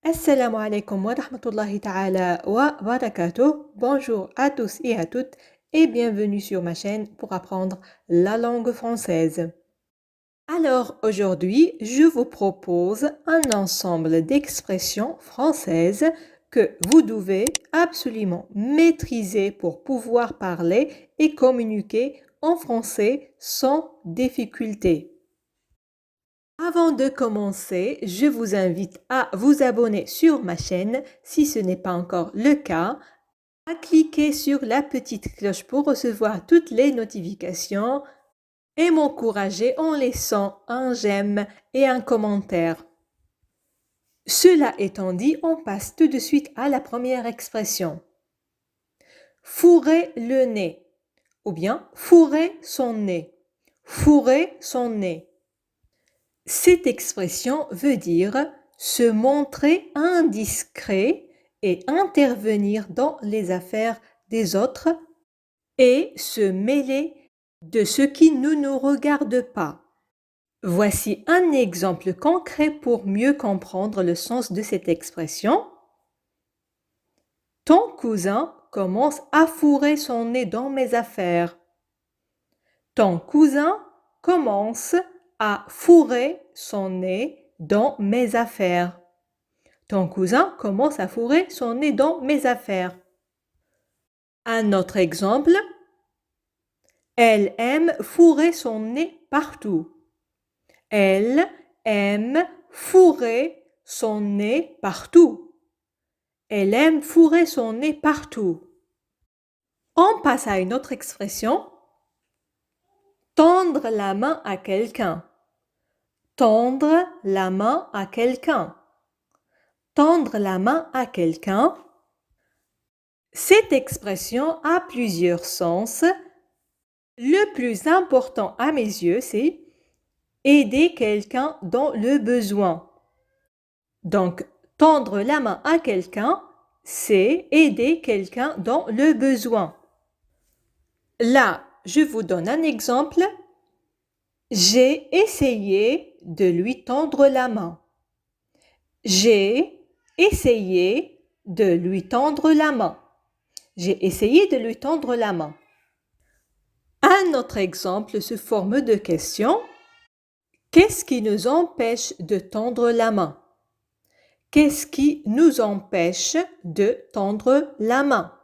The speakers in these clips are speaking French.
Assalamu alaikum wa rahmatullahi ta'ala wa barakatuh. Bonjour à tous et à toutes et bienvenue sur ma chaîne pour apprendre la langue française. Alors aujourd'hui, je vous propose un ensemble d'expressions françaises que vous devez absolument maîtriser pour pouvoir parler et communiquer en français sans difficulté. Avant de commencer, je vous invite à vous abonner sur ma chaîne si ce n'est pas encore le cas, à cliquer sur la petite cloche pour recevoir toutes les notifications et m'encourager en laissant un j'aime et un commentaire. Cela étant dit, on passe tout de suite à la première expression. Fourrer le nez ou bien fourrer son nez. Fourrer son nez. Cette expression veut dire se montrer indiscret et intervenir dans les affaires des autres et se mêler de ce qui ne nous regarde pas. Voici un exemple concret pour mieux comprendre le sens de cette expression. Ton cousin commence à fourrer son nez dans mes affaires. Ton cousin commence à fourrer son nez dans mes affaires. Ton cousin commence à fourrer son nez dans mes affaires. Un autre exemple. Elle aime fourrer son nez partout. Elle aime fourrer son nez partout. Elle aime fourrer son nez partout. On passe à une autre expression. Tendre la main à quelqu'un. Tendre la main à quelqu'un. Tendre la main à quelqu'un. Cette expression a plusieurs sens. Le plus important à mes yeux, c'est aider quelqu'un dans le besoin. Donc, tendre la main à quelqu'un, c'est aider quelqu'un dans le besoin. Là, je vous donne un exemple. J'ai essayé de lui tendre la main. J'ai essayé de lui tendre la main. J'ai essayé de lui tendre la main. Un autre exemple se forme de questions. Qu'est-ce qui nous empêche de tendre la main? Qu'est-ce qui nous empêche de tendre la main?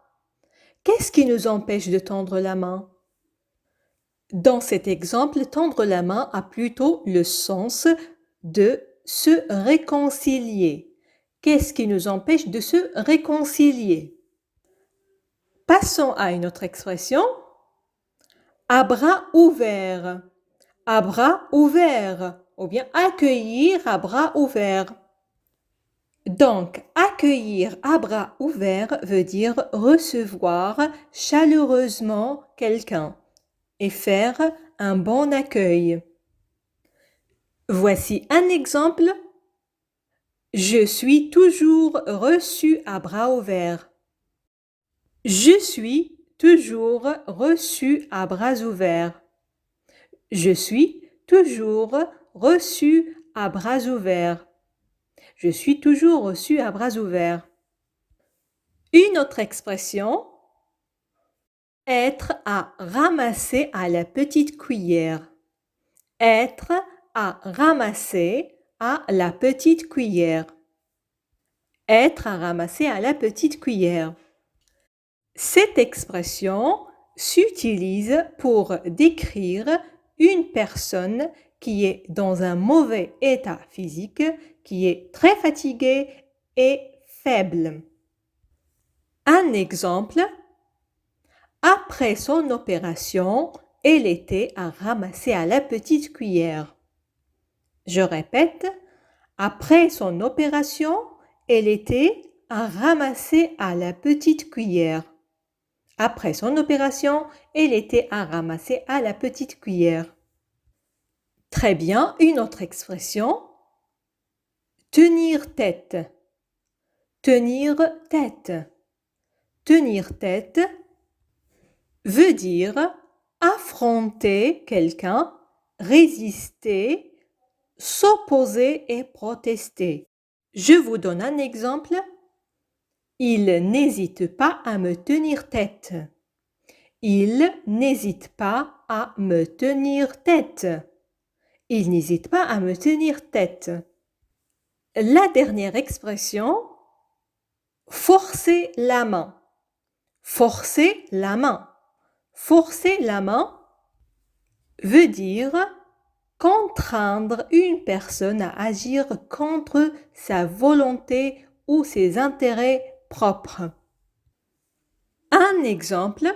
Qu'est-ce qui nous empêche de tendre la main? Dans cet exemple, tendre la main a plutôt le sens de se réconcilier. Qu'est-ce qui nous empêche de se réconcilier? Passons à une autre expression. À bras ouverts. À bras ouverts. Ou bien accueillir à bras ouverts. Donc, accueillir à bras ouverts veut dire recevoir chaleureusement quelqu'un et faire un bon accueil. Voici un exemple. Je suis toujours reçu à bras ouverts. Je suis toujours reçu à bras ouverts. Je suis toujours reçu à bras ouverts. Je suis toujours reçu à bras ouverts. Une autre expression. Être à ramasser à la petite cuillère. Être à ramasser à la petite cuillère. Être à ramasser à la petite cuillère. Cette expression s'utilise pour décrire une personne qui est dans un mauvais état physique, qui est très fatiguée et faible. Un exemple. Après son opération, elle était à ramasser à la petite cuillère. Je répète, après son opération, elle était à ramasser à la petite cuillère. Après son opération, elle était à ramasser à la petite cuillère. Très bien, une autre expression. Tenir tête. Tenir tête. Tenir tête veut dire affronter quelqu'un, résister, s'opposer et protester. Je vous donne un exemple. Il n'hésite pas à me tenir tête. Il n'hésite pas à me tenir tête. Il n'hésite pas à me tenir tête. La dernière expression, forcer la main. Forcer la main. Forcer la main veut dire contraindre une personne à agir contre sa volonté ou ses intérêts propres. Un exemple,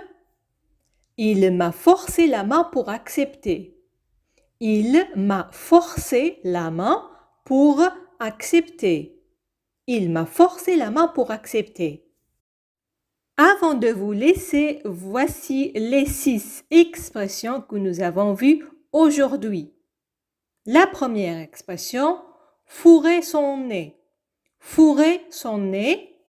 il m'a forcé la main pour accepter. Il m'a forcé la main pour accepter. Il m'a forcé la main pour accepter. Avant de vous laisser, voici les 6 expressions que nous avons vues aujourd'hui. La première expression, fourrer son nez. Fourrer son nez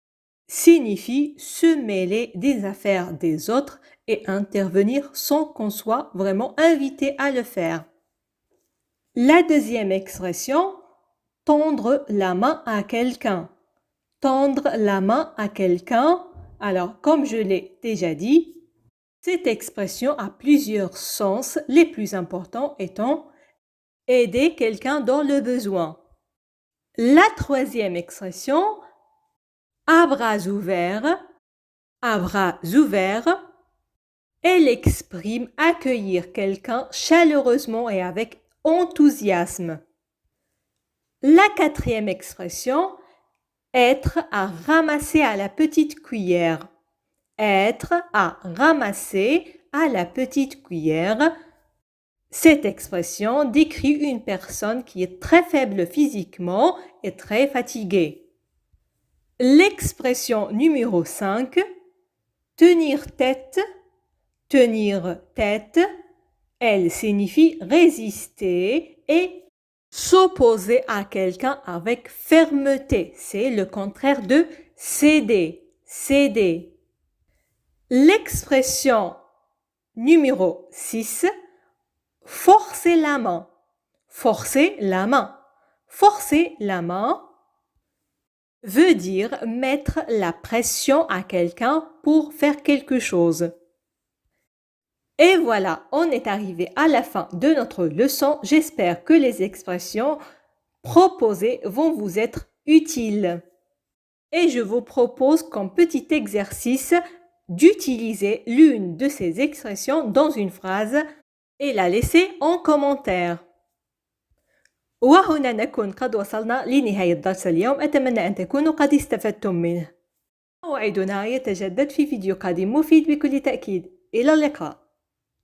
signifie se mêler des affaires des autres et intervenir sans qu'on soit vraiment invité à le faire. La deuxième expression, tendre la main à quelqu'un. Tendre la main à quelqu'un. Alors, comme je l'ai déjà dit, cette expression a plusieurs sens, les plus importants étant aider quelqu'un dans le besoin. La troisième expression, à bras ouverts, elle exprime accueillir quelqu'un chaleureusement et avec enthousiasme. La quatrième expression, être à ramasser à la petite cuillère. Être à ramasser à la petite cuillère. Cette expression décrit une personne qui est très faible physiquement et très fatiguée. L'expression numéro 5, tenir tête. Tenir tête, elle signifie résister et s'opposer à quelqu'un avec fermeté. C'est le contraire de céder. Céder. L'expression numéro 6, forcer la main. Forcer la main. Forcer la main veut dire mettre la pression à quelqu'un pour faire quelque chose. Et voilà, on est arrivé à la fin de notre leçon. J'espère que les expressions proposées vont vous être utiles. Et je vous propose comme petit exercice d'utiliser l'une de ces expressions dans une phrase et la laisser en commentaire. وهنا نكون قد وصلنا لنهاية درس اليوم. أتمنى أن تكونوا قد استفدتم منه. موعدنا يتجدد في فيديو قادم مفيد بكل تأكيد. إلى اللقاء.